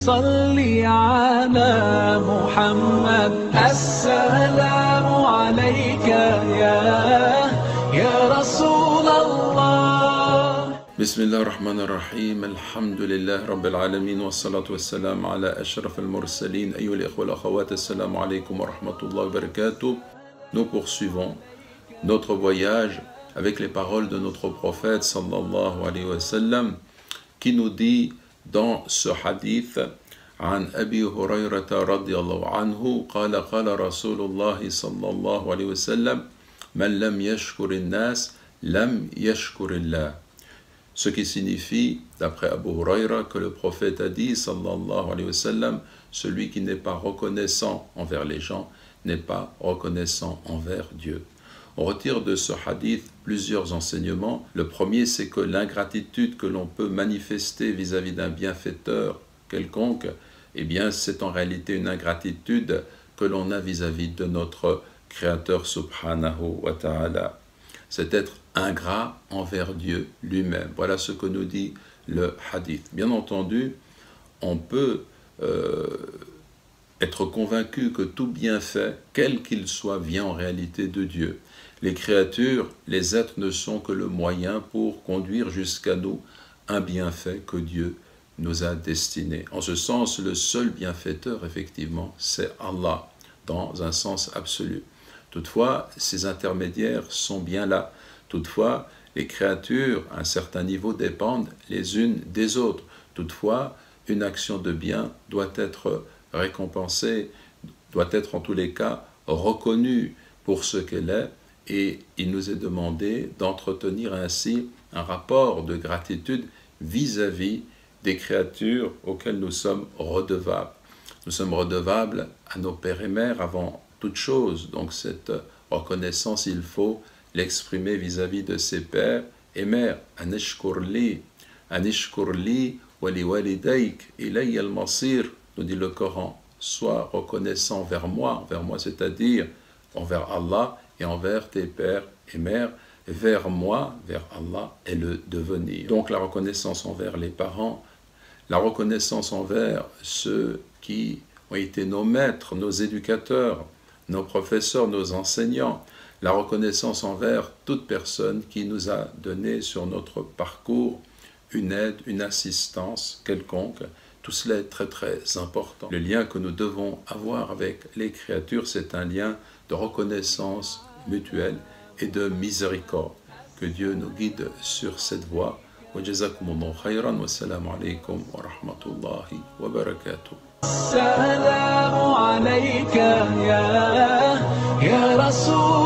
صلي على محمد السلام عليك يا رسول الله. بسم الله الرحمن الرحيم. الحمد لله رب العالمين والصلاة والسلام على أشرف المرسلين. أيها الإخوة والأخوات, السلام عليكم wa rahmatullahi wa barakatuh. Nous poursuivons notre voyage avec les paroles de notre prophète sallallahu alayhi wa sallam qui nous dit dans ce hadith عن أبي هريرة رضي الله عنه قال قال رسول الله صلى الله عليه وسلم من لم يشكر الناس لم يشكر الله. Ce qui signifie, d'après Abu Huraira, que le prophète a dit, sallallahu alayhi wa sallam, celui qui n'est pas reconnaissant envers les gens n'est pas reconnaissant envers Dieu. On retire de ce hadith plusieurs enseignements. Le premier, c'est que l'ingratitude que l'on peut manifester vis-à-vis d'un bienfaiteur quelconque, eh bien, c'est en réalité une ingratitude que l'on a vis-à-vis de notre Créateur subhanahu wa ta'ala. C'est être ingrat envers Dieu lui-même. Voilà ce que nous dit le hadith. Bien entendu, on peut être convaincu que tout bienfait, quel qu'il soit, vient en réalité de Dieu. Les créatures, les êtres ne sont que le moyen pour conduire jusqu'à nous un bienfait que Dieu nous a destiné. En ce sens, le seul bienfaiteur, effectivement, c'est Allah, dans un sens absolu. Toutefois, ces intermédiaires sont bien là. Toutefois, les créatures, à un certain niveau, dépendent les unes des autres. Toutefois, une action de bien doit être récompensée, doit être en tous les cas reconnue pour ce qu'elle est, et il nous est demandé d'entretenir ainsi un rapport de gratitude vis-à-vis des créatures auxquelles nous sommes redevables. Nous sommes redevables à nos pères et mères avant toute chose. Donc cette reconnaissance, il faut l'exprimer vis-à-vis de ses pères et mères. Anishkurli wali walidayk ilayya al-masir, nous dit le Coran. Sois reconnaissant envers moi, c'est-à-dire envers Allah et envers tes pères et mères. Vers moi, vers Allah est le devenir. Donc la reconnaissance envers les parents, la reconnaissance envers ceux qui ont été nos maîtres, nos éducateurs, nos professeurs, nos enseignants, la reconnaissance envers toute personne qui nous a donné sur notre parcours une aide, une assistance quelconque. Tout cela est très très important. Le lien que nous devons avoir avec les créatures, c'est un lien de reconnaissance mutuelle et de miséricorde. Que Dieu nous guide sur cette voie. وجزاكم الله خيرا والسلام عليكم ورحمة الله وبركاته. السلام عليك يا رسول